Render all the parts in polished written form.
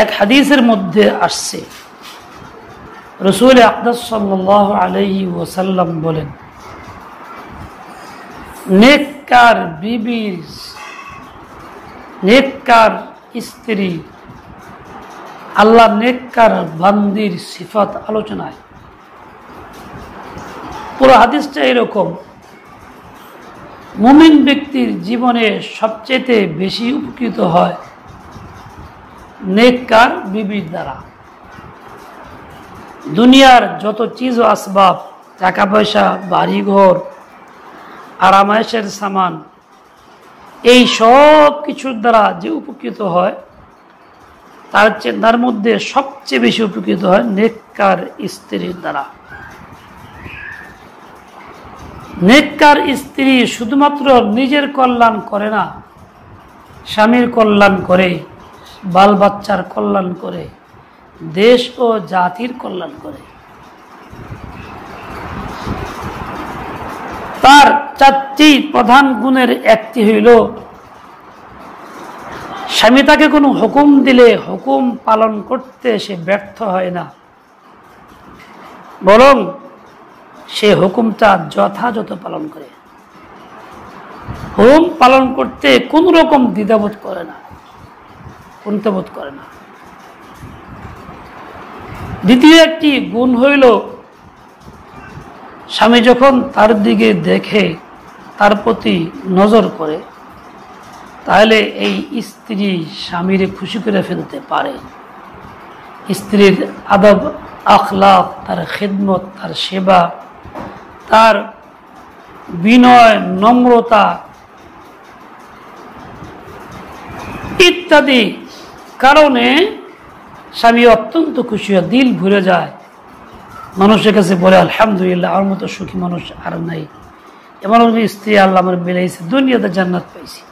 এক হাদিসের মধ্যে আসছে, রাসূল আকরাম সাল্লাল্লাহু আলাইহি ওয়াসাল্লাম বলেন, নেককার বিবির, নেককার স্ত্রী, আল্লাহ নেককার বান্দির সিফাত আলোচনায়। পুরো হাদিসটা এরকম, মুমিন ব্যক্তির জীবনে সবচেয়ে বেশি উপকৃত হয় নেককার বিবির দ্বারা। দুনিয়ার যত চিজ ও আসবাব, টাকা পয়সা, বাড়িঘর, আরামায়েশের সামান, এই সব কিছুর দ্বারা যে উপকৃত হয় তার মধ্যে সবচেয়ে বেশি উপকৃত হয় নেককার স্ত্রীর দ্বারা। নেককার স্ত্রী শুধুমাত্র নিজের কল্যাণ করে না, স্বামীর কল্যাণ করে, বাল বাচ্চার কল্যাণ করে, দেশ ও জাতির কল্যাণ করে। তার 4টি প্রধান গুণের একটি হইল, স্বামী তাকে কোনো হুকুম দিলে হুকুম পালন করতে সে ব্যর্থ হয় না, বরং সে হুকুমটা যথাযথ পালন করে। হুকুম পালন করতে কোন রকম দ্বিধাবোধ করে না, কুণ্ঠাবোধ করে না। দ্বিতীয় একটি গুণ হইল, স্বামী যখন তার দিকে দেখে, তার প্রতি নজর করে, তাহলে এই স্ত্রী স্বামীর খুশি করে ফেলতে পারে। স্ত্রীর আদব আখলাক, তার খিদমত, তার সেবা, তার বিনয়, নম্রতা ইত্যাদি কারণে স্বামী অত্যন্ত খুশি হয়, দিল ভরে যায়। মানুষের কাছে বলে, আলহামদুলিল্লাহ, আমার মতো সুখী মানুষ আর নাই, এমন স্ত্রী আল্লাহ আমার মিলাইছে, দুনিয়াতে জান্নাত পাইছি।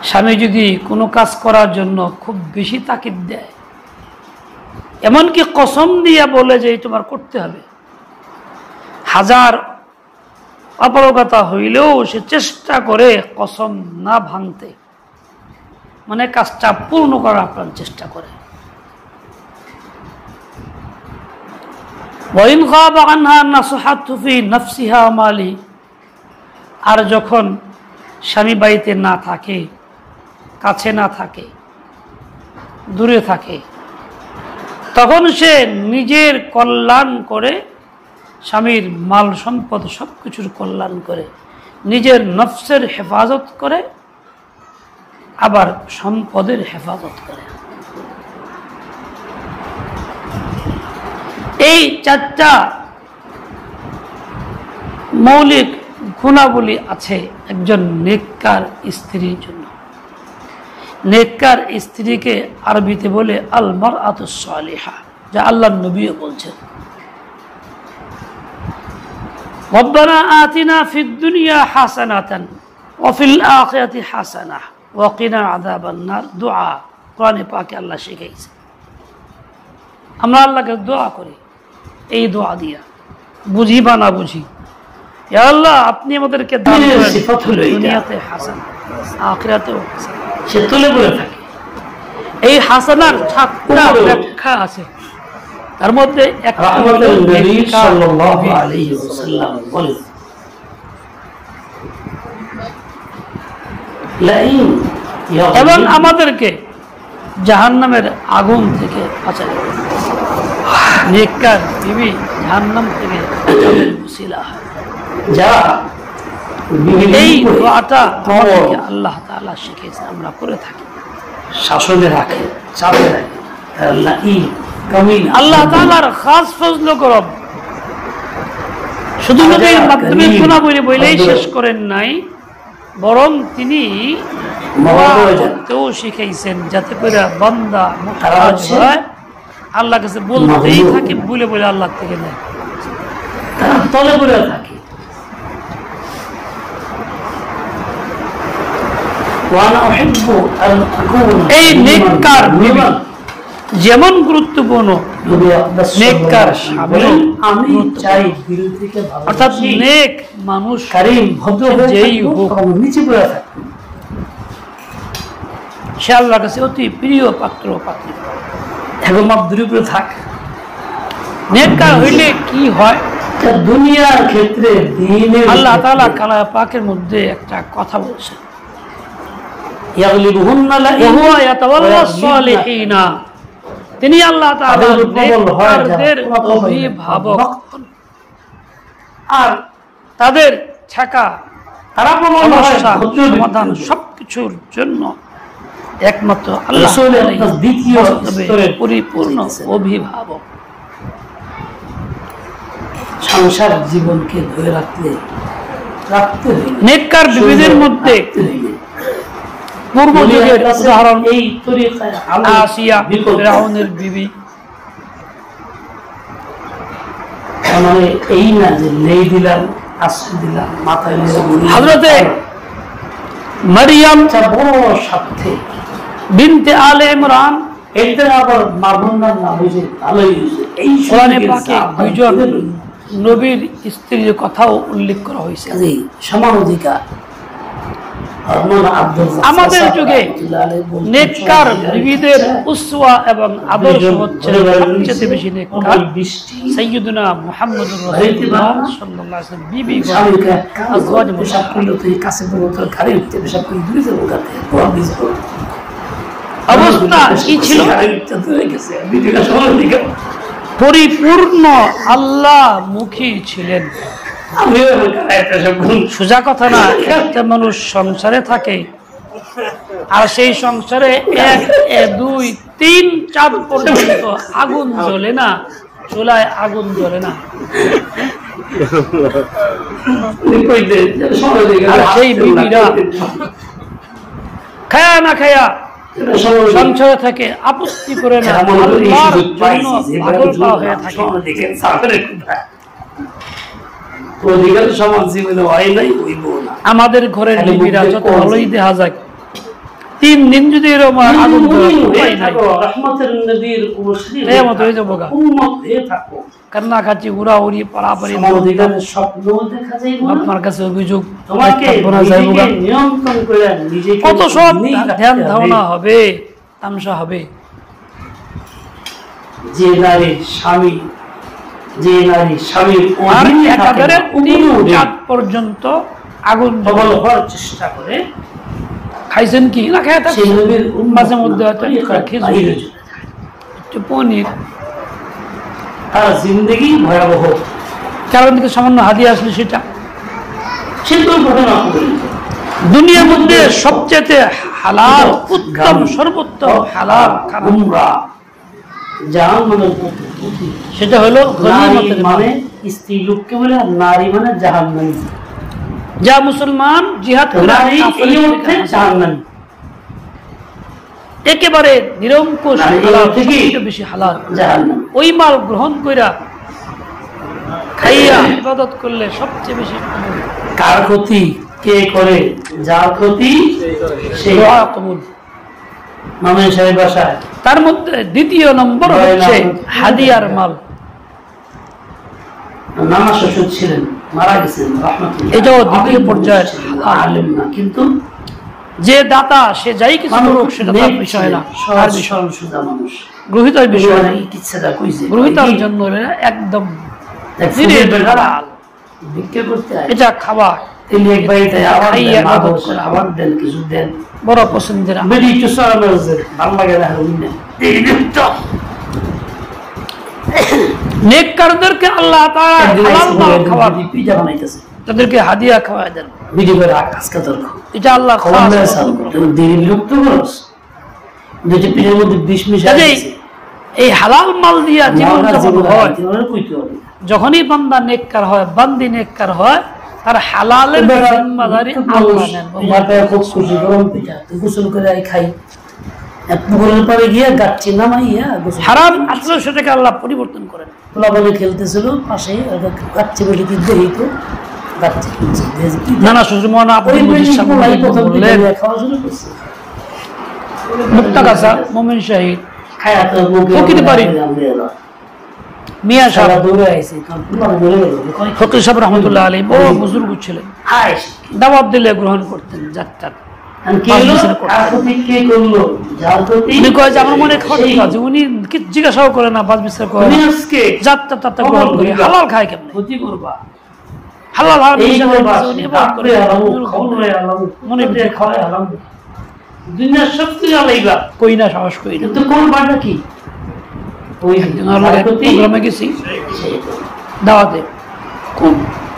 স্বামী যদি কোনো কাজ করার জন্য খুব বেশি তাকিদ দেয়, এমনকি কসম দিয়া বলে যে তোমার করতে হবে, হাজার অপারগতা হইলেও সে চেষ্টা করে কসম না ভাঙতে, মানে কাজটা পূর্ণ করার প্রাণ চেষ্টা করে। আর যখন স্বামী বাড়িতে না থাকে, কাছে না থাকে, দূরে থাকে, তখন সে নিজের কল্যাণ করে, স্বামীর মাল সম্পদ সবকিছুর কল্যাণ করে, নিজের নফসের হেফাজত করে, আবার সম্পদের হেফাজত করে। এই 4টা মৌলিক গুণাবলী আছে একজন নেককার স্ত্রীর জন্য। নেককার স্ত্রীকে আরবিতে বলে আল মারআতুস সালিহা, যা আল্লাহর নবীও বলছেন। রব্বানা আতিনা ফিদ দুনিয়া হাসানাতান ওয়া ফিল আখিরাতি হাসানাহ ওয়া কিনা আযাবান নার, দোয়া কোরআনে পাকে আল্লাহ শিখাইছে। আমরা আল্লাহকে দোয়া করি, এই দোয়া দিয়া, বুঝি বা না বুঝি, ইয়া আল্লাহ আপনি আমাদেরকে দান করেন দুনিয়াতে হাসানা, আখিরাতেও হাসানা। সে তুলে বলে থাকে। এই হাসানার 7টা ব্যাখ্যা আছে, তার মধ্যে একটা হলো নবী সাল্লাল্লাহু আলাইহি ওয়াসাল্লাম বলেন, এবং আমাদেরকে জাহান্নামের আগুন থেকে বাঁচায়। নেককার বিবি জাহান্নাম থেকে বাঁচানোর ওসিলা হয়। যা এই দোয়াটা আমাদেরকে আল্লাহ তাআলা শিখিয়েছেন, আমরা করে থাকি। শাসনে রাখে, চাপে রাখে, আল্লাহ তাআলার খাস ফজল করম। শুধু নবীর মাধ্যমে গুনাহগুলি বলেই শেষ করেন নাই, বরং তিনি দোয়াও শিখাইছেন, যাতে করে বান্দা মুহতাজ হয়, আল্লাহর কাছে বলতেই থাকে, বলে বলে আল্লাহ থেকে নেয়, তলে বলে থাকে। এই নেককার বিবি যেমন গুরুত্বপূর্ণ, নেককার স্বামী আমি চাই দিল থেকে ভালো, অর্থাৎ নেক মানুষ কারীম ভদ্র যেই হোক নিচে পড়ে থাকবে, সে আল্লাহর কাছে অতি প্রিয় পাত্র পাত্রী। এখন মাপদুর উপরে থাক। নেককার হইলে কি হয়? দুনিয়ার ক্ষেত্রে দ্বীনের আল্লাহ তাআলা কালাম পাকের মধ্যে একটা কথা বলছেন, ইয়াগলিবুহুন্না লা ওহুয়া ইয়াতাওয়াল্লাস সালিহিনা, তিনি আল্লাহ তাআলা নেককারদের অভিভাবক আর তাদের ঠেকা তারা সমস্যা সমাধান সবকিছুর জন্য একমাত্র আল্লাহ দ্বিতীয় পরিপূর্ণ অভিভাবক। সংসার জীবনকে ধরে রাখতে নেককার বিবিদের মধ্যে পূর্ব যুগের উদাহরণ এই তরিকায় আসিয়া ফিরআউনের বিবি। মানে এই না যে নেই দিলাম আশ্রয় দিলাম মাথায় হযরতে মারিয়াম বড় স্বার্থে বিনতে আলে ইমরান, এটা আবার মারবন্দার না বুঝে ভালোই এই কোরআনে পাকে দুইজন নবীর স্ত্রীর কথাও উল্লেখ করা হয়েছে। সমান অধিকার। আমাদের যুগে নেককার বিবিদের উসওয়া এবং আদর্শ হচ্ছে সবচেয়ে বেশি নেককার সাইয়্যিদুনা মুহাম্মদুর রাসূলুল্লাহ সাল্লাল্লাহু আলাইহি ওয়াসাল্লাম বিবি আজওয়াজ মুতাহহারাতুল কাছে বলতে খালি পেশাব করে দূরে যাবো গাতে অবস্থা কি ছিল? পরিপূর্ণ আল্লাহ মুখী ছিলেন। সোজা কথা না, একটা মানুষ সংসারে থাকে আর সেই সংসারে 1, 2, 3, 4 পর্যন্ত আগুন জ্বলে না, চুলায় আগুন জ্বলে না, আর সেই বিবিরা খায়া না খায়া সংসারে থাকে, আপত্তি করে না, আল্লাহর জন্য পাগল পাওয়া হয়ে থাকে। আমাদের ঘরের বিবিরা যত ভালোই দেখা যায়, 3 দিন যদি এরকম আগুন কান্নাকাটি উড়াউড়ি পাড়াপাড়ি, আপনার কাছে অভিযোগ কত সব ধ্যান ধারণা হবে, তামসা হবে। যে নারী স্বামী আর একেবারে 3-4 পর্যন্ত আগুন হওয়ার চেষ্টা করে, খাইছেন কি না খেয়ে থাকছেন, মাঝে মধ্যে হয়তো পনির, তার জিন্দগি ভয়াবহ। কারণ থেকে সামান্য হাদিয়া আসলে সেটা দুনিয়ার মধ্যে সবচেয়ে হালাল, উত্তম, সর্বোত্তম হালাল খানা সেটা হলো মানে স্ত্রী লোককে বলে, নারী মানে জাহান্নামী, যা মুসলমান জিহাদ করে একেবারে নিরঙ্কুশ বেশি হালাল, ওই মাল গ্রহণ কইরা খাইয়া ইবাদত করলে সবচেয়ে বেশি। কার ক্ষতি কে করে? যার ক্ষতি সে কবুল। মামা সাহেব বাসায় তার মধ্যে দ্বিতীয় নম্বর হচ্ছে হাদিয়ার মাল। নানা শ্বশুর ছিলেন, মারা গেছেন, এটাও দ্বিতীয় পর্যায়ের আলেম না, কিন্তু যে দাতা সে যাই কিছু করুক সেটা তার বিষয় না, তার বিষয় মানুষ গ্রহিতার বিষয়, গ্রহিতার জন্য একদম এটা খাওয়া বড় পছন্দের। নেককারদেরকে আল্লাহ তাআলা হালাল মাল খাওয়ার, তাদেরকে হাদিয়া খাওয়ায় দেন, এটা আল্লাহ এই হালাল মাল দিয়া জীবন যাপন হয়। যখনই বান্দা নেককার হয়, বান্দি নেককার হয়, তার হালালের জিম্মাদারি আল্লাহ নেন। গোসল করে খাই, পরে গিয়ে গাচ্ছি নামাইয়া হারাম আসলে সেটাকে আল্লাহ পরিবর্তন করেন। পোলাপালে খেলতেছিল পাশে, গাচ্ছি বলে কি দেখিত নানা শ্বশুর মহানা আপনি মুক্তাগাছা মোমিন শাহিদ প্রকৃতি বাড়ি মিয়া সাহেব দৌড়ে আইছে ফকির সাহেব রহমতুল্লাহ আলাইহি বড় বুজুর্গ ছিলেন, দাওয়াত দিলে গ্রহণ করতেন যাত্রা। উনি কয় যে আমার মনে খটকা আছে, উনি জিজ্ঞাসাও করে না, বাস বিচার করে যাত্রা তাত্রা গ্রহণ করে হালাল খায় কেমন, ক্ষতি করবা হালাল মনে দুনিয়ার সব কিছু আলাইবা কই না, সাহস কই না। কিন্তু কোন বাটা কি ওই প্রোগ্রামে গেছি দাওয়াতে, খুব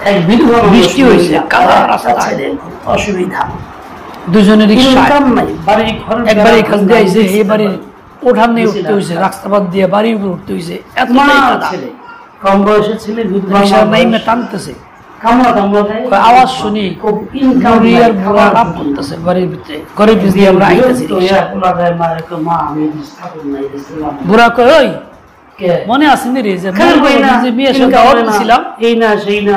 এক বিধবা বৃষ্টি হয়েছে, কাদা রাস্তা, অসুবিধা, দুজনে রিক্সায় বাড়ির ঘর একবার এখান দিয়ে আইছে, এই বাড়ির ওঠান নিয়ে উঠতে হয়েছে, রাস্তাবাদ দিয়ে বাড়ির উপর উঠতে হয়েছে, এত ছেলে কম বয়সের ছেলে রিক্সার নাইমে টানতেছে, কামড়া কামড়া আওয়াজ শুনি বুড়িয়ার বুড়া রাপ করতেছে বাড়ির ভিতরে, ঘরের ভিতরে দিয়ে আমরা আইতেছি, বুড়া কয় ওই মনে আসেনি রে যে মেয়ের সাথে দাওয়াত দিছিলাম, এই না সেই না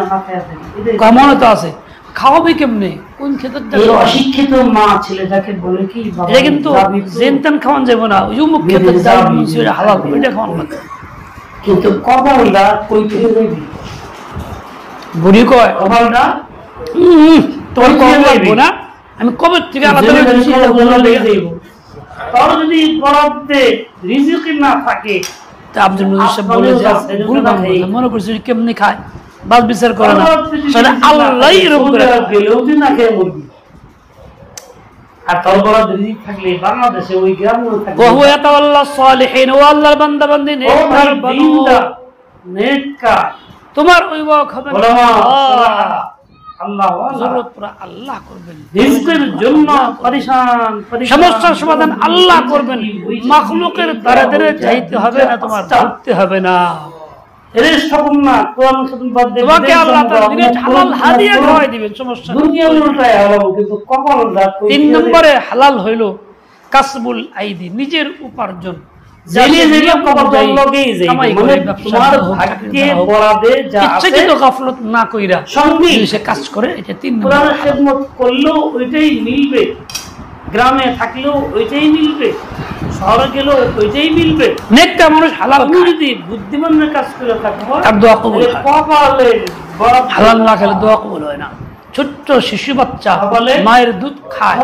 মনে তো আছে, খাওয়াবে কেমনে, কোন ক্ষেত্রে অশিক্ষিত মা ছেলেটাকে বলে কি এটা কিন্তু জেনতেন খাওয়ান যাবো না, ওই মুখ ক্ষেত্রে হালাল ওইটা খাওয়ান লাগবে। কিন্তু কপালটা কই থেকে যাবি, বুড়ি কয় কপালটা তোর কপাল লাগবো না, আমি কবে থেকে আলাদা তোর যদি বরাদ্দে রিজিক না থাকে, আব্দুল মুজিব সাহেব বলে যে ভুল মনে করছি কেমনি খায়, বাস বিচার করে না, আল্লাহ এরকম করে গেলেও তুই না খেয়ে মরবি। আর তোর বরাদ্দ রিজিক থাকলে বাংলাদেশে ওই গ্রাম ওহু ইয়াতাওয়াল্লা সালিহিন, ও আল্লাহর বান্দা বান্দি নেককার বানো, নেককার তোমার অভিভাবক হবেন আল্লাহ, জরুরত পুরা আল্লাহ করবেন, রিজকের জন্য পরেশান, সমস্যার সমাধান আল্লাহ করবেন, মাখলুকের দ্বারা দ্বারা চাইতে হবে না, তোমার ভাবতে হবে না, তোমাকে আল্লাহ তাআলা ডিরেক্ট হালাল হাদিয়া খাওয়াই দিবেন, সমস্যা দুনিয়া উল্টায় হালাল, কিন্তু কপাল দাঁত। 3 নম্বরে হালাল হইল কাসবুল আইদি, নিজের উপার্জন, না কইরা সে কাজ করে, এটা 3 নম্বর খেদমত করলেও ওইটাই মিলবে, গ্রামে থাকলেও ওইটাই মিলবে, শহরে গেলেও ওইটাই মিলবে। নেককার মানুষ হালাল তুমি যদি বুদ্ধিমানের কাজ করে থাকো তার দোয়া কবুল হয়, কপালে হালাল না খেলে দোয়া কবুল হয় না। ছোট্ট শিশু বাচ্চা মায়ের দুধ খায়,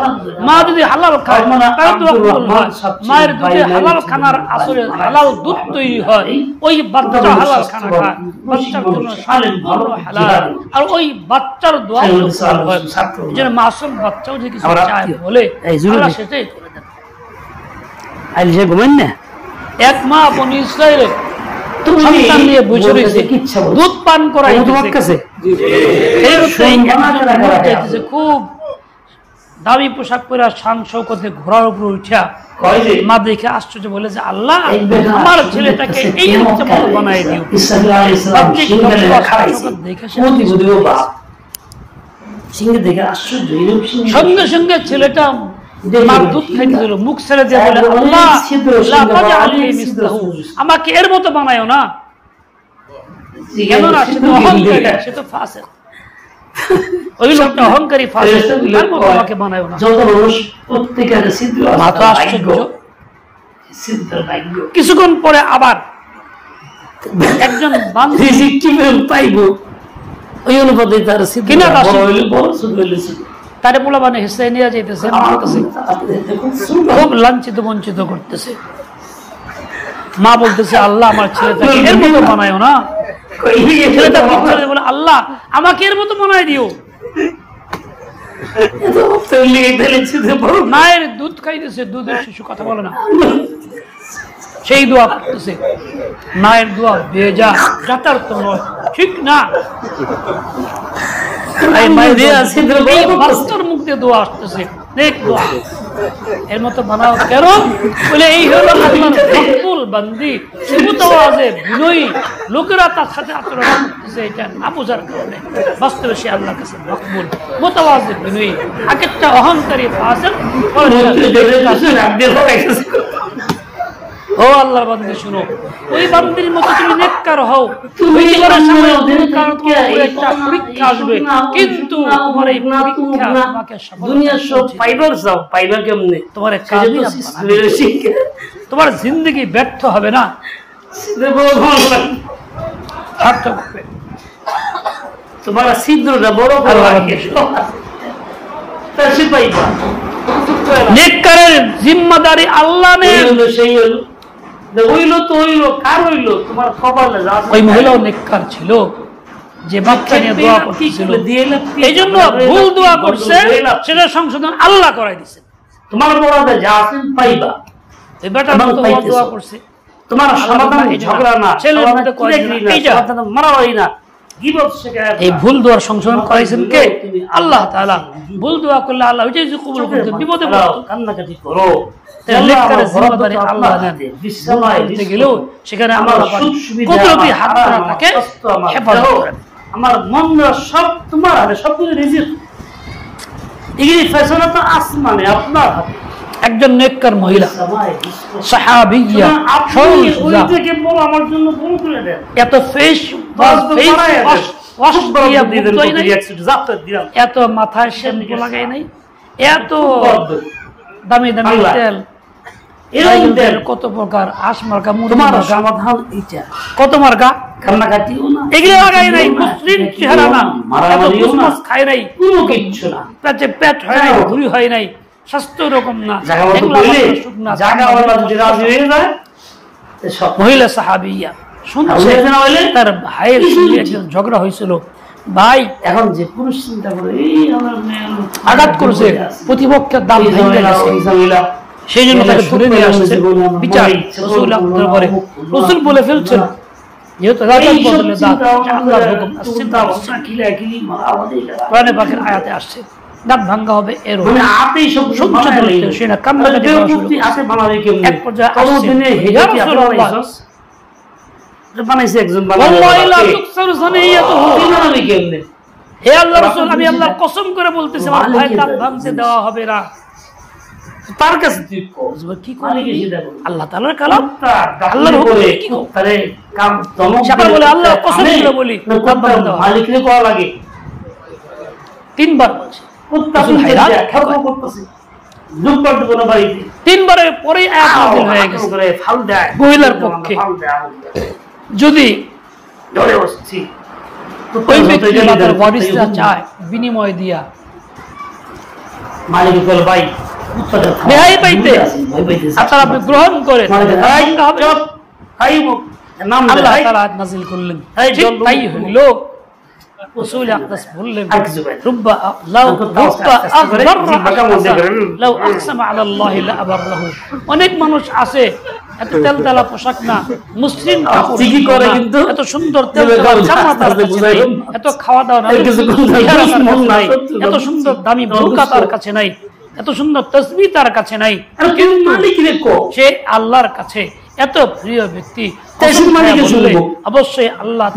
মা যদি হালাল খায় তার দোয়া কবুল হয়, মায়ের দুধে হালাল খানার আসলে হালাল দুধ তৈরি হয়, ওই বাচ্চা হালাল খানা খায়, বাচ্চার জন্য সম্পূর্ণ হালাল, আর ওই বাচ্চার দোয়া কবুল হয়। যেন মাসুম বাচ্চাও যে কিছু চায় বলে আল্লাহ সেটাই করে দেন। আইলে ঘুমেন না, এক মা বনি ইসরায়েলের সন্তান নিয়ে বসে রয়েছে, দুধ পান করাই তোমার কাছে, খুব দামি পোশাক পরে শান শৌকতে ঘোড়ার উপর উঠা মা দেখে আশ্চর্য বলে যে আল্লাহ আমার ছেলেটাকে এই হচ্ছে মতো বানাই দিও, সঙ্গে সঙ্গে ছেলেটা মার দুধ খাইতে দিল, মুখ ছেড়ে দিয়ে বলে আল্লাহ আমাকে এর মতো বানায়ও না, কেন না সে তো অহংকারী, সে তো ফাসিক, ওই লোকটা অহংকারী ফাসিক, তার মতো আমাকে বানায়ও না। মাথা আশ্চর্য। কিছুক্ষণ পরে আবার একজন বান্ধবী পাইব, ওই অনুপাতে তার তারে পোলা মানে হিসায় নিয়ে যাইতেছে, খুব লাঞ্ছিত বঞ্চিত করতেছে। মা বলতেছে আল্লাহ আমার ছেলেটাকে এর মতো বানায়ও না, ছেলেটা বলে আল্লাহ আমাকে এর মতো বানাই দিও। মায়ের দুধ খাইতেছে, দুধের শিশু কথা বলে না, সেই দোয়া করতেছে, মায়ের দোয়া বেজা যথার্থ নয়, ঠিক না, মুখ দিয়ে দোয়া আসতেছে, এর মতো বানাও কেন বলে এই হলো মকবুল বান্দি, বিনয়ী লোকেরা তার সাথে আচরণ করতেছে, এটা না বোঝার কারণে বাস্তবে সে আল্লাহর কাছে মকবুল মুতাওয়াজি বিনয়ী। আগেরটা অহংকারী ফাসিক, ও আল্লাহর বান্দী শুনো, ওই বান্দির মতো তুমি নেককার হও, একটা পরীক্ষা আসবে, কিন্তু তোমার এই পরীক্ষা তোমাকে দুনিয়ার সব পাইবার যাও, পাইবার কেমনে, তোমার তোমার জিন্দগি ব্যর্থ হবে না। সার্থক হবে। তোমার ছিদ্রটা বড় বড় নেককারের জিম্মাদারি আল্লাহ নেন। সেই হলো হইলো তো হইলো, কার হইলো? তোমার কপালে যা আছে। ওই মহিলাও নেককার ছিল, যে বাচ্চা নিয়ে দোয়া করতেছিল, এই জন্য ভুল দোয়া করছে, সেটা সংশোধন আল্লাহ করাই দিছে। তোমার বড়দের যা আছে পাইবা। এই বেটার মতো দোয়া করছে, তোমার সমাধান ঝগড়া না, ছেলের মধ্যে মারামারি না, এই ভুল দোয়ার সংশোধন করাইছেন কে? আল্লাহ তাআলা। ভুল দোয়া করলে আল্লাহ ওইটাই যে কবুল করতে, বিপদে পড়তো। কান্নাকাটি করো, নেককারের জিম্মাদারি আল্লাহ নেন। বিছানায় দিতে গেলেও সেখানে আল্লাহ কুদরতি হাত ধরা তাকে হেফাজত করেন। আমার মন সব তোমার হাতে, সবকিছু রিজিক। এই ফয়সালা তো আসমানে, আপনার হাতে। একজন নেককার মহিলা সাহাবিয়া, আমার জন্য বল করে দেন। এত ফেস এত মাথায় শ্যাম্পু লাগাই নাই, এত দামি দামি তেল, কত প্রকার আশ মার্কা, তোমার সমাধান এইটা। কত মার্কা কান্নাকাটিও না, এগুলো লাগাই নাই। মুসলিম চেহারা না, মাছ খায় নাই, কোনো কিচ্ছু না, পেটে পেট হয় নাই, ঘুরি হয় নাই, স্বাস্থ্য রকম না। মহিলা সাহাবিয়া শুনছে তার ভাইয়ের সঙ্গে একজন ঝগড়া হয়েছিল, ভাই এখন যে পুরুষ চিন্তা করে আঘাত করেছে, প্রতিপক্ষের দাম ভেঙে গেছে, সেই জন্য তাকে ধরে নিয়ে আসছে বিচার। রাসূল আপনার পরে রাসূল বলে ফেলছেন, যেহেতু রাজার বদলে দাঁত, আল্লাহর হুকুম আসছে, কোরআনে পাকের আয়াতে আসছে দাঁত ভাঙ্গা হবে। এর আমি আল্লাহর কসম করে বলতেছি, আমার ভাই দাঁত ভাঙতে দেওয়া হবে না। তার কাছে কি করে আল্লাহ তাআলার কালাম, আল্লাহর হুকুম কি করে বলে আল্লাহ কসম করে বলি, মালিকরে করা লাগে। তিনবার বলছে, তিনবারের পরে হয়ে গেছে মহিলার পক্ষে। যদি ওই ব্যক্তি তার ওয়ারিসরা চায় বিনিময় দিয়া রেহাই পাইতে, আপনারা আপনি গ্রহণ করে আল্লাহ তাআলা নাযিল করলেন, তাই হইল। রাসূল আকরাস বললেন, রুব্বা লাউ আকসামা আলা আল্লাহি লা আবাররাহু। অনেক মানুষ আছে এত তেলতেলা পোশাক না, মুসলিম ঠিকই করে, কিন্তু এত সুন্দর তেলতেলা জামা তার কাছে নাই, এত খাওয়া দাওয়া নাই, এত সুন্দর দামি বুরকা তার কাছে নাই, এত সুন্দর তাসবিহ তার কাছে নাই, সে আল্লাহর কাছে এত প্রিয় ব্যক্তি। অবশ্যই আল্লাহ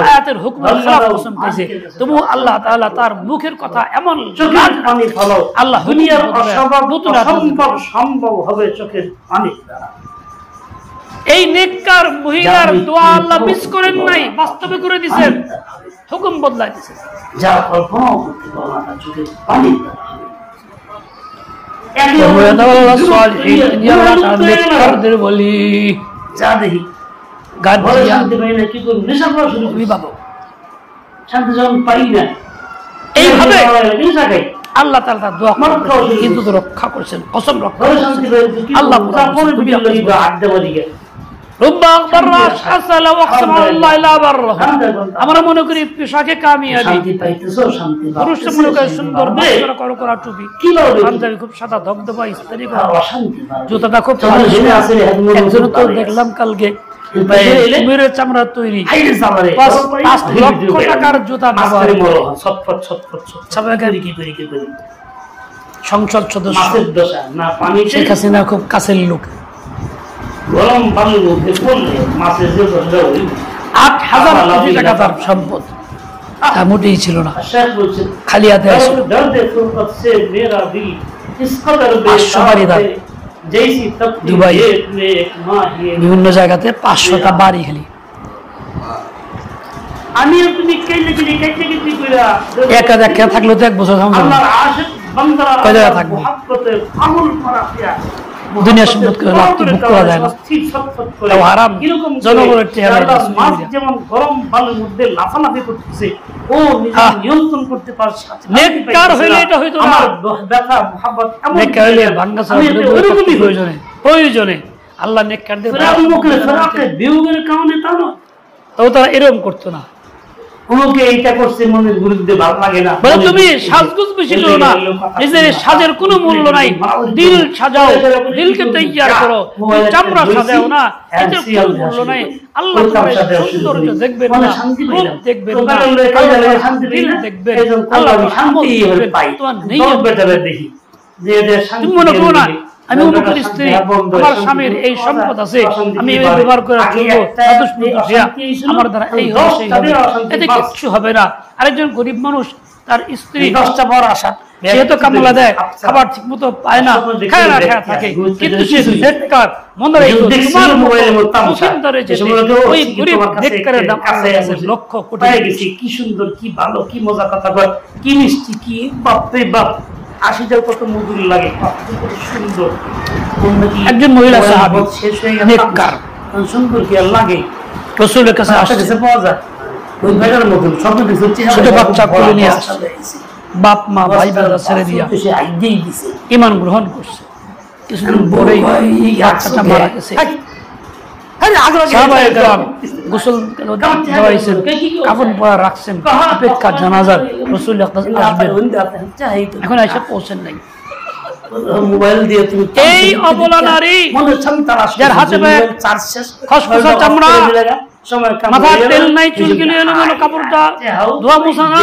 আয়াতের হুকুমের খেলাফ কসম খাইছে, তবু আল্লাহ তাআলা তার মুখের কথা এমন আল্লাহ দুনিয়ার সম্ভব হবে চোখের পানি দ্বারা। এই নেককার মহিলার দোয়া আল্লাহ মিস করেন নাই, বাস্তবে করে দিয়েছেন, হুকুম বদলাই দিয়েছেন। যা কল্পনা করতে পারো না, চোখের পানি দ্বারা। বলি যা দেখি শান্তি যখন পাই না, এইভাবে আল্লাহ তাআলা দোয়া কিন্তু রক্ষা করছেন, কসম রক্ষা করছেন আল্লাহ। আমরা মনে করি পেশাকে কামিয়াবি, পুরুষরা মনে করে সুন্দর করা টুপি, পাঞ্জাবি খুব সাদা ধবধবা ইস্তারি করা, জুতাটা খুব একজন তো দেখলাম কালকে কুমিরের চামড়া তৈরি 5 লক্ষ টাকার জুতা ব্যবহার করে সংসদ সদস্য শেখ হাসিনা খুব কাছের লোক। গরম পানির মধ্যে পড়লে মাছের যে 8,000 কোটি টাকা তার সম্পদ, তা মোটেই ছিল না, খালি হাতে আসলো। 500 বাড়িদার দুবাই, বিভিন্ন জায়গাতে 500টা বাড়ি খালি। আমি তুমি একা দেখা থাকলে তো 1 বছর কয় জায়গা থাকবো। দুনিয়া সম্পদ করে লাভ তো ভোগ করা যায় না, তাও হারাম জনগণের চেহারা যেমন গরম বালুর মধ্যে লাফালাফি করতেছে, ও নিজেকে নিয়ন্ত্রণ করতে পারছে না। নেককার হইলে এটা হইতো না, ব্যথা মোহাব্বত নেককার হইলে ভাঙ্গা ছাড়া প্রয়োজনে আল্লাহ নেককারদের বিয়োগের কারণে তা নয়, তাও তারা এরকম করতো না। ওকে এইটা করছে মনের বিরুদ্ধে ভালো লাগে না, বলে তুমি সাজগুজ বেশি করো না, নিজের সাজের কোনো মূল্য নাই, দিল সাজাও, দিলকে তৈয়ার করো, চামড়া সাজাও না, এটার কোনো মূল্য নাই। আল্লাহ তোমার সৌন্দর্য দেখবেন না, রূপ দেখবেন না, দিল দেখবেন, আল্লাহ শান্তি দেখবেন, তোমার নিয়ত দেখি যে তুমি মনে করো না আমি অমুকের স্ত্রী, আমার স্বামীর এই সম্পদ আছে, আমি এই ব্যবহার করে চলবো, আমার দ্বারা এই হবে সেই হবে, এতে কিচ্ছু হবে না। আরেকজন গরিব মানুষ, তার স্ত্রী 10টা বড় আশা, সে তো কামলা দেয়, খাবার ঠিক মতো পায় না, খায় না, খায় থাকে, কিন্তু সে নেককার মনে রাখো তোমার মুসিন্দরে যেতে ওই গরিব নেককারের দাম আছে লক্ষ কোটি। কি সুন্দর, কি ভালো, কি মজা কথা বল, কি মিষ্টি, কি বাপরে বাপ, 80 কত মধুর লাগে, সুন্দর। একজন মহিলা সাহাবী নেককার, সুন্দর কি আর লাগে, রাসূলের কাছে আসছে, পাওয়া যায় ওই বেটার মতো স্বপ্ন দেখছে, ছোট বাচ্চা কোলে নিয়ে আসছে, বাপ মা ভাই বোনেরা ছেড়ে দিয়া ঈমান গ্রহণ করছে, কিছুদিন পরেই বাচ্চাটা মারা গেছে। সাহাবায়ে কেরাম গোসল দেওয়াইছেন, কাফন পরা রাখছেন, অপেক্ষা জানাজার, রাসূল আসবেন, এখন এসে পৌঁছেন নাই। মোবাইল দিয়ে তুমি এই অবলা নারী যার হাতে খসখসা চামড়া, মাথার তেল নাই, চুলগুলো এলোমেলো, কাপড়টা ধোয়া মোছা না,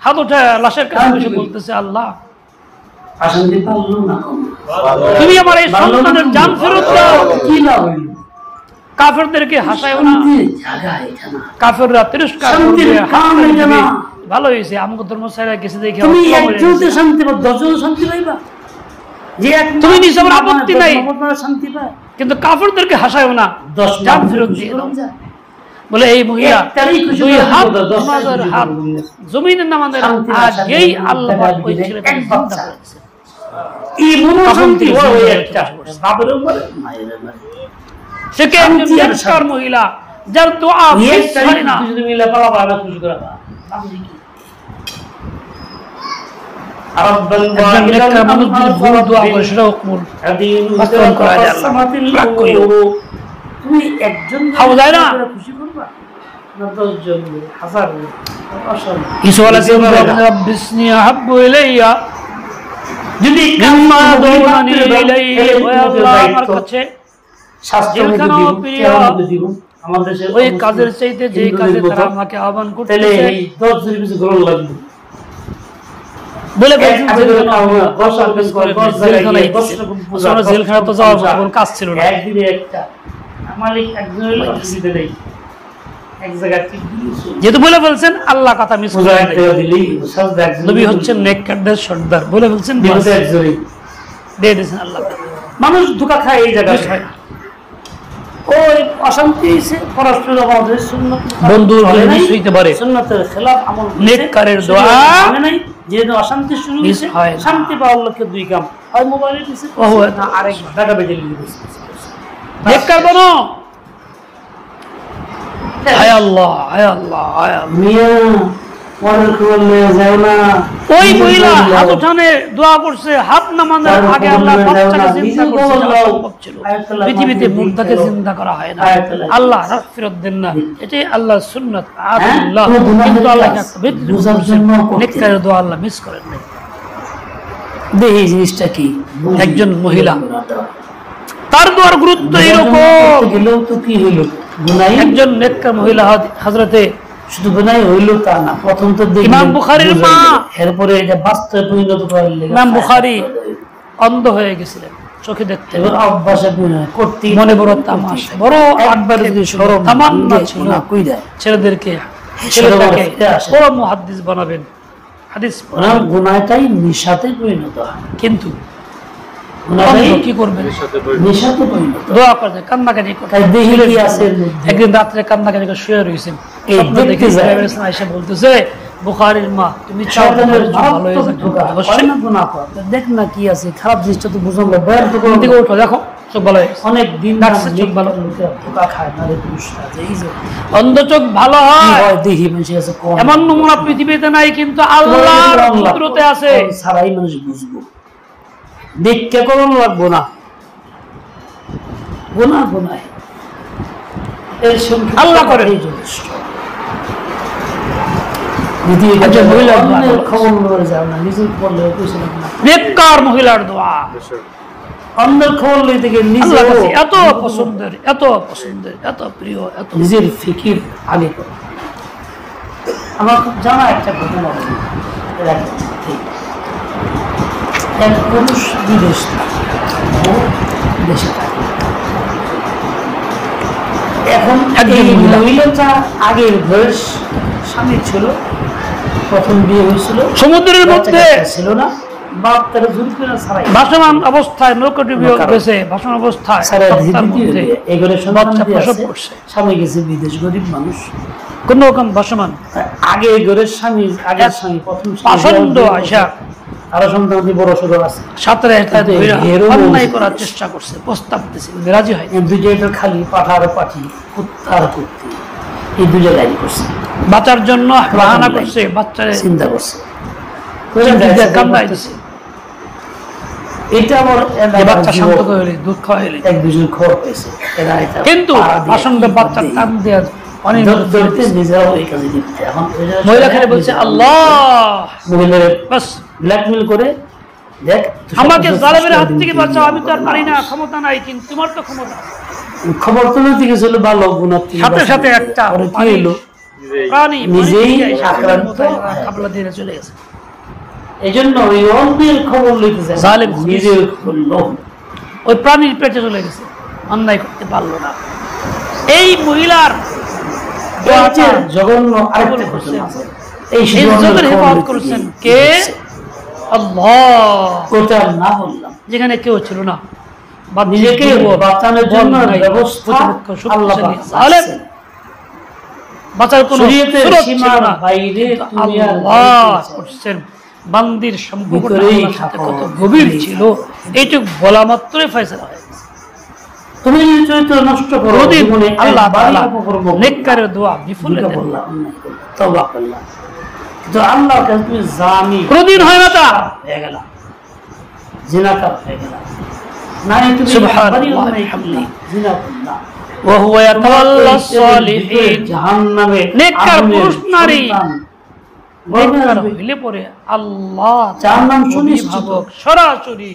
হাত উঠে লাশের কাছে বসে বলতেছে আল্লাহ তুমি আমার এই সন্তানের জান ফেরত দাও। কাফেরদেরকে হাসায়ও না, কাফেররা তিরস্কার করবে, ভালো হয়েছে আমাকে ধর্ম ছাড়া গেছে দেখে তুমি একজনতে শান্তি পাও, 10 জন শান্তি পাইবা, যে এক তুমি নিজের আপত্তি নাই, শান্তি পায়, কিন্তু কাফেরদেরকে হাসায়ও না, 10 জান ফেরত দিয়ে দাও। বলে এই মহিলা 2 হাত নামাজের হাত জমিনের নামাজের আগেই আল্লাহ ওই ছেলেটাকে জিন্দা করেছে। এই মনোশান্তি হয় একটা বাবার উপরে মায়ের উপরে, সে কে একজন নেককার মহিলা যার দোয়া মিস হয় না, যদি মিলা পাওয়া ভালো খুশি করা তুমি একজন যায় না, খুশি করবা না 10 জন 1000 যদি আমার কাছে ওই কাজের চাইতে যে কাজে তারা আমাকে আহ্বান করতেছে বলে জেলখানা তো যাওয়ার মতো কোনো কাজ ছিল না। যেহেতু বলে ফেলছেন আল্লাহ কথা মিস করে, নবী হচ্ছেন নেককারদের সর্দার, বলে ফেলছেন দিয়ে দিয়েছেন আল্লাহ। মানুষ ধোঁকা খায় এই জায়গায়, ওই অশান্তি হইছে পরস্পর আমাদের সুন্নাত বন্ধুর মিস হইতে পারে, সুন্নাতের খেলাফ আমল নেককারের দোয়া মানে নাই, যেহেতু অশান্তি শুরু হইছে, শান্তি পাওয়ার লক্ষ্যে 2 কাম হয়, মোবাইলে দিছে না আরেক টাকা বেজে দিছে, নেককার বনো। আয় আল্লাহ, আয় আল্লাহ, আয় আল্লাহ, মিয়া পরের খবর নিয়ে যাও না। ওই মহিলা হাত উঠানে দোয়া করছে, হাত নামানোর আগে আল্লাহ বাচ্চাকে জিন্দা করছে, সম্ভব ছিল, পৃথিবীতে মুর্দাকে জিন্দা করা হয় না, আল্লাহ রাহ ফেরত দেন না, এটাই আল্লাহর সুন্নাত আল্লাহ। কিন্তু আল্লাহকে একটা ব্যক্তি নেককারের দোয়া আল্লাহ মিস করেন নাই। দেখি জিনিসটা কি, একজন মহিলা তার দোয়ার গুরুত্ব এরকম, গেলেও তো কি হইল, একজন নেককার মহিলা হযরতে শুধু গুনাহ হইল তা না, প্রথম তো ইমাম বুখারীর মা, এরপরে এটা বাস্তবে পরিণত করার লাগে ইমাম বুখারী অন্ধ হয়ে গেছিলেন, চোখে দেখতে অভ্যাসে করতে, মনে বড় তামাশা, বড় আকবার শরম তামান্না ছিল ছেলেদেরকে ছেলেটাকে বড় মুহাদ্দিস বানাবেন, হাদিস গুনাহটাই নিশাতে পরিণত হয়। কিন্তু কি করবে? নেশাতে পরিণত। দোয়া করতে কান্নাকাটি করতে। দেখি কি আছে এর মধ্যে। একদিন রাত্রে কান্নাকাটি করে শুয়ে রয়েছেন, এই স্বপ্ন দেখতে দেখে যায়। ইসলাম এসে বলতেছে, বুখারীর মা তুমি চাও শয়তানের তোমার জন্য ভালো হয়ে মারাত্মক যাবে। ধোঁকা। অবশ্যই হয় না গুনাহ কর। দেখ না কি আছে, খারাপ জিনিসটা তো বুঝলাম না, বের তো ঘুম থেকে উঠো, দেখো চোখ ভালো হয়ে গেছে। অনেক দিন ডাকছে, চোখ ভালো। ধোঁকা খায় না রে পুরুষরা, যে এই যে অন্ধ চোখ ভালো কি হয় হয় দেখি মানুষ আছে কোন এমন নমুনা পৃথিবীতে নাই, কিন্তু আল্লাহর কুদরতে আছে। সারাই মানুষ বুঝবো, দেখতে করুন লাগবো না, গুনাহ গুনাহ এর সঙ্গে আল্লাহ করে। যথেষ্ট। দ্বিতীয় একজন কথা, মহিলার দোয়া অন্যের করো। খবর লয়ে যাও না, নিজের খবর লয়ে কইছে না। নেককার মহিলার দোয়া অন্যের খবর লইতে গিয়ে আল্লাহর কাছে নিজের এত পছন্দের, এত পছন্দের, এত প্রিয়, এত নিজের ফিকির আগে করো। আমার খুব জানা একটা ঘটনা বলি, এর আগে ঠিক। এক পুরুষ বিদেশ থাকে, ও দেশে থাকে। এখন একজন এই মহিলা। মহিলাটা আগের বয়স স্বামী ছিল, প্রথম বিয়ে হয়েছিল, সমুদ্রের বাচ্চা মধ্যে কাচ্চা ছিল না, বাপ তারা জোর করে ছাড়াই ভাসমান অবস্থায় নৌকাডুবি গেছে, ভাসমান অবস্থায় সারা তার মধ্যে এগুলো সন্তান বাচ্চা দিয়ে প্রসব আছে। করছে। স্বামী গেছে বিদেশ, গরিব মানুষ, কোন রকম ভাসমান আগে ঘরের স্বামী, আগের স্বামী প্রথম স্বামী পাষণ্ড আয়সা আরো সন্তান বড় সড়ো আছে, সাঁতরে হেরো অন্যায় বলছে। করার চেষ্টা করছে, প্রস্তাব দিয়েছে, রাজি হয় দুইটা খালি পাঠার পাঠি, কুত্তার কুত্তি, এই দুইটা লাইন করছে, বাচ্চার জন্য বাহানা করছে, বাচ্চারে চিন্তা করছে, কান্দাই দিছে। এটা আমার এই বাচ্চা শান্ত হইলে দুঃখ হইলে, এক দুজন খবর পেয়েছে, এরা এটা কিন্তু পাড়া দিয়ে পাষণ্ড কি বাচ্চার করতে, টান দেওয়া পানি ধরতে নিজেরাও এই কাজে লিপ্ত। এখন মহিলা খেলে বলছে আল্লাহ মহিলারা বাস ব্ল্যাকমেল করে, দেখ আমাকে জালেমের হাত থেকে বাঁচাও, আমি তো আর পারি না, ক্ষমতা নাই, কিন্তু তোমার তো ক্ষমতা। খবর তো লইতে গেছিল ভালো গুণার থেকে সাথে বাঁচানো। সাথে একটা পরে কি পানি, হলো, প্রাণী নিজেই পানি থেকে আক্রান্ত, মতো খাবলা দিয়ে চলে গেছে। এই জন্য ওই অন্যের খবর লইতে যায়, জালেম নিজের করলো। ওই প্রাণীর পেটে চলে গেছে, অন্যায় করতে পারলো না। এই মহিলার দোয়াটা জঘন্য আরেকটা কবুল ঘটনা করছেন। আছে। এই শুধু ইজ্জতের অন্যের খবর হেফাজত লইতে করেছেন গিয়ে কে? আল্লাহ। ওটা না বললাম, যেখানে কেউ ছিল না, বা নিজেকে দুর্বল, বাঁচানোর বল জন্য নাই, ব্যবস্থা প্রতিপক্ষ আল্লাহ শক্তিশালী, পাক জালেম, রাখছেন। বাঁচার কোনো শরীয়তের সুরত ছিল সীমার না, বাইরে কিন্তু তুমি আর আল্লাহ যাইতে চাও। করছেন। বান্দির সম্পর্কটা ভিতরেই আল্লাহর সাথে থাকো, কত গভীর ভিতরেই ছিল, থাকো। এইটুক বলা মাত্রই ফয়সালা হয়ে গেছে। তুমি যদি চরিত্র নষ্ট করো, কোনদিন জীবনে আল্লাহ একবারই তাআলা অপকর্ম করলা, নেককারের দোয়া বিফলে দুটো দেন বললা, অন্যায় করলা, তওবা করলা, কিন্তু আল্লাহর কাছে তুমি জানি কোনদিন হয় না তা। হয়ে গেলা, জিনাকার হয়ে গেলা, নাই তুমি সুবহানাল্লাহ, একবারই অন্যায় করলা, আলহামদুলিল্লাহ। জিনা করলা, ওয়া হুয়া ইয়াতাওয়াল্লাস সালিহিন। জাহান্নামে নেককার আগুনের পুরুষ নারী সন্তান নেককার গর্ভে হইলে পরে আল্লাহ জাহান্নাম তাআলা সুনিশ্চিত। অভিভাবক সরাসরি,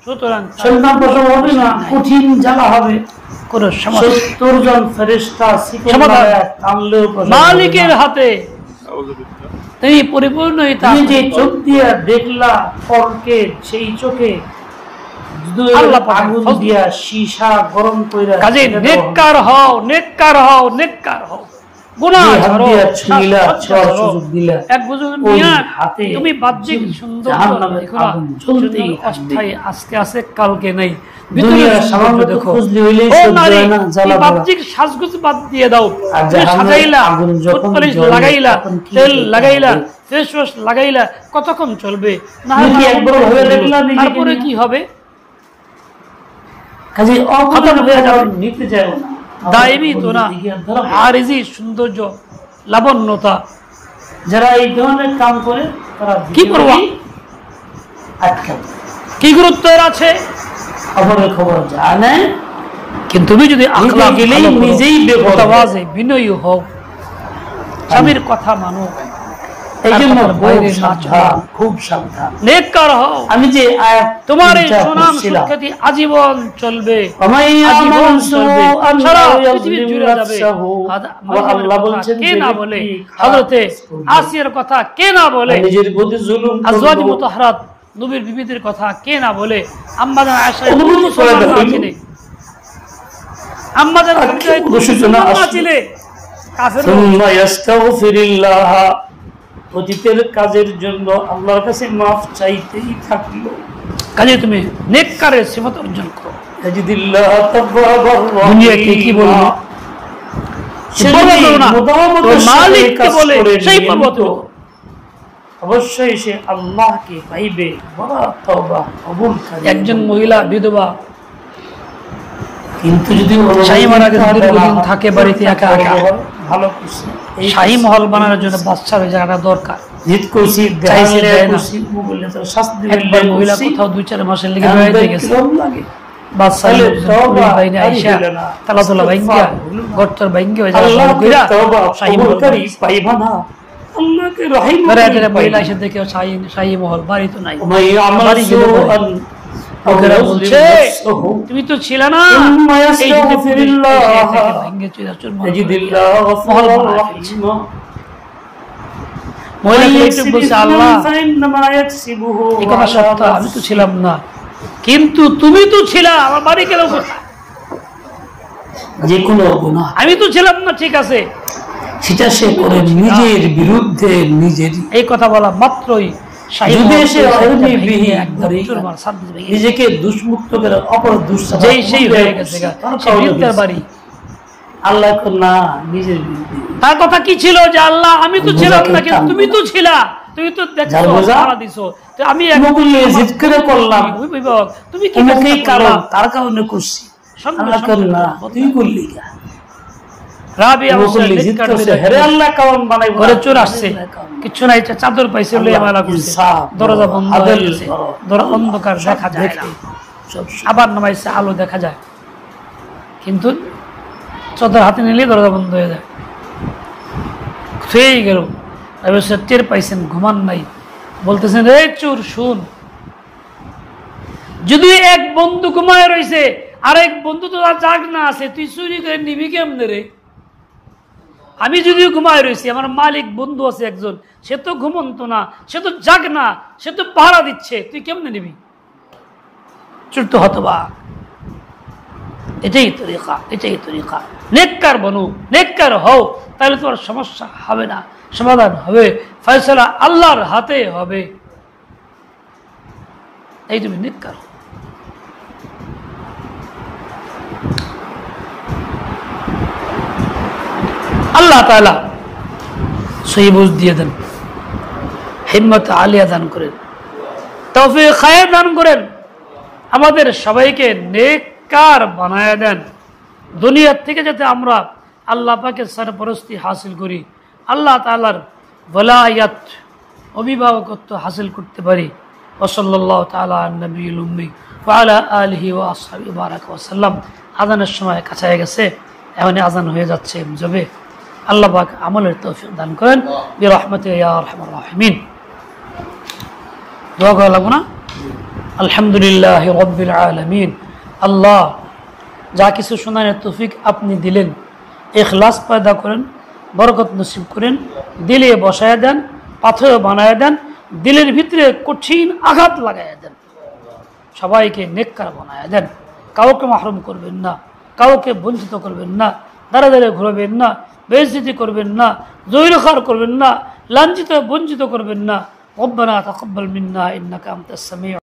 সুতরাং সন্তান প্রসব হবে না, কঠিন জ্বালা হবে, কোনো সমস্যা 70 জন ফেরেশতা শিকল সমাধান। লাগায় টানলেও প্রসব হবে মালিকের না। হাতে তিনি পরিপূর্ণ তুমি যে চোখ দিয়ে দেখলা পরকে, সেই চোখে আল্লাহ পাকের আগুন ফজল। দিয়া সীসা গরম কইরা কাজে সেটা দেওয়া হবে। নেককার হও, নেককার হও, নেককার হও, গুনাহ যে হাত ছাড়ো, দিয়া ছুঁইলা, শ্বাস ছোঁয়ার ছাড়ো। সুযোগ দিলা, এক বুঝুন ওই মিয়া, হাতে তুমি বাহ্যিক সৌন্দর্য জাহান্নামের দেখো না, আগুন জ্বলতেই থাকবে। অস্থায়ী, আজকে আছে কালকে নাই, দুনিয়ার ভিতরের সামান্য সৌন্দর্য একটু দেখো। খুঁজলে হইলেই ও সহ্য নারী, হয় না, জ্বালা এই পোড়া। বাহ্যিক সাজগোজ বাদ দিয়ে দাও, আর তুমি জাহান্নামের সাজাইলা, আগুন যখন ফুটপালিশ জ্বলে, লাগাইলা, তখন কি তেল করতে লাগাইলা, হবে? ফেস ওয়াশ লাগাইলা, কতক্ষণ চলবে? না তুমি কি হয় একবার ভেবে দেখলা নিজেকে তারপরে নিয়ে? কি হবে? কাজে খতম হয়ে যাবে। নিতে চাও না, দাইমি তো না, দিকে আর ধরা পড়ে। আরিজি সৌন্দর্য, লাবণ্যতা, যারা এই ধরনের কাম করে তারা কি করবা? আটকাবে, কি গুরুত্ব এর আছে? খবরের খবর জানে, কিন্তু তুমি যদি আখলাক গেলেই ভালো করো, নিজেই বেপরোয়া। মুতাওয়াজি, বিনয়ী হও, স্বামীর কথা মানো, এই জন্য তার বাইরে না সাবধান, খুব সাবধান। নেককার হও, আমি যে আয়াত তোমার এই তিনটা সুনাম পড়ছিলাম, সুখ্যাতি আজীবন চলবে, ওমাই আজীবন ইয়ামাল চলবে, সুআন সারা আও পৃথিবী ইয়াজলিম জুড়ে যাবে। নাফসাহু, আল্লাহ আল্লাহ বলছেন কে যে না ব্যক্তি বলে, খারাপ হযরতে কাজ করবে, আসিয়ার কথা কে না বলে, নিজের প্রতি জুলুম আজওয়াজ করবে, মুতাহহারাত নবীর বিবিদের কথা কে না বলে, আম্মাজান আয়েশা অনুমতি করে মুসলমান দেয়। না ছিলে, আম্মাজান আর কি অনুশোচনা মুসলমান না আসলো? ছিলে, কাফের সুম্মা ইয়াস্তাগফিরিল্লাহ, অতীতের কাজের জন্য আল্লাহর কাছে মাফ চাইতেই থাকলো। কাজে তুমি নেককারের সিফত অর্জন করো। ইয়াজিদিল্লাহ তাওয়াবার দুনিয়াকে কি বলবো মালিককে বলে সেই পর্বত অবশ্যই সে আল্লাহকে পাইবে। বড় তওবা কবুলকারী একজন মহিলা বিধবা, কিন্তু যদি শাহী মারা গেছে দীর্ঘদিন থাকে বাড়িতে একা একা, ভালো কিছু শাহী মহল বানানোর জন্য বাচ্চার ওই জায়গাটা দরকার, জিদ করছি চাইছে দেয় না। বললে তো শাস্তি দিবেন। একবার মহিলা কোথাও 2-4 মাসের লেগে বেড়াইতে গেছে, বাচ্চা বাইরে আইসা তালা তোলা ভাঙ্গিয়া গর্তর ভাঙ্গিয়া ওই জায়গা কইরা শাহী মহল বানাইছে। পাইবা না আল্লাহকে রহিম মহিলা এসে দেখে শাহী মহল বাড়ি তো নাই, বাড়ি গেলে লোকেরা বলছে তুমি তো ছিল না, এই ভাঙ্গে চুরা চুর মহল বানায় ফেলছে। মহিলা বলছে আল্লাহ এই কথা সত্য, আমি তো ছিলাম না, কিন্তু তুমি তো ছিলা, আমার বাড়ি গেল কোথায়? যে কোনো গুনাহ আমি তো ছিলাম না, ঠিক আছে, সেটা সে করে নিজের বিরুদ্ধে নিজেরই। এই কথা বলা মাত্রই নিজেকে দুষ্মুক্ত করে অপর দুঃসাহ যেই সেই হয়ে গেছে বাড়ি। আল্লাহ না নিজের বিরুদ্ধে। তার কথা কি ছিল যে আল্লাহ আমি তো ছিলাম না, কিন্তু তুমি তো ছিলা, তুমি তো দেখছো দিছো, তো আমি জিদ করে করলাম, তুমি কি কারণ তার কারণে করছি, আল্লাহ না তুই করলি কিছু নাই, চাদর পাইছে দরজা বন্ধ, অন্ধকার দেখা যায় না, আবার নামাইছে আলো দেখা যায়, কিন্তু চাদর হাতে নিলে দরজা বন্ধ হয়ে যায়, খেয়ে গেল। টের পাইছেন, ঘুমান নাই, বলতেছেন রে চোর শুন, যদি এক বন্ধু ঘুমায় রয়েছে আর এক বন্ধু তো জাগ না আছে, তুই চুরি করে নিবি কেমনে রে? আমি যদিও ঘুমায় রয়েছি, আমার মালিক বন্ধু আছে একজন, সে তো ঘুমন্ত না, সে তো জাগ না, সে তো পাহারা দিচ্ছে, তুই কেমনে নিবি? চুর তো হতবা। এটাই তরিকা, এটাই তরিকা। নেককার বনো, নেককার হও, তাহলে তোমার সমস্যা হবে না, সমাধান হবে, ফয়সালা আল্লাহর হাতে হবে। এই তুমি নেককার। আল্লাহ তাআলা সহি বুঝ দিয়ে দেন, হিম্মত আলিয়া দান করেন, তৌফিক খায়ের দান করেন, আমাদের সবাইকে নেককার বানায় দেন। দুনিয়ার থেকে যাতে আমরা আল্লাহ পাকের সরপরস্তি হাসিল করি, আল্লাহ তাআলার ওয়ালায়াত অভিভাবকত্ব হাসিল করতে পারি। ওয়াসাল্লাল্লাহু তাআলা আলা নবিয়িল উম্মি ওয়া আলা আলিহি ওয়া আসহাবিহি বারাকা ওয়া সাল্লাম। আযানের সময় কাছে গেছে, এখনই আযান হয়ে যাচ্ছে যাবে। আল্লাহ পাক আমলের তৌফিক দান করেন বিরহমাতিহি ইয়া আরহামার রাহিমিন। দোয়া করা লাগবে না? আলহামদুলিল্লাহি রাব্বিল আলামিন। আল্লাহ যা কিছু শোনার তৌফিক আপনি দিলেন, ইখলাস পয়দা করেন, বরকত নসিব করেন, দিলে বসায় দেন, পাথর বানায় দেন, দিলের ভিতরে কঠিন আঘাত লাগাইয়া দেন, সবাইকে নেককার বানায় দেন, কাউকে মাহরুম করবেন না, কাউকে বঞ্চিত করবেন না, দাঁড়া দাঁড়িয়ে ঘুরবেন না, বেইজ্জতি করবেন না, জয়রখার করবেন না, লাঞ্ছিত বঞ্চিত করবেন না। রব্বানা তাকাব্বাল মিন্না ইন্নাকা আনতাস সামিউ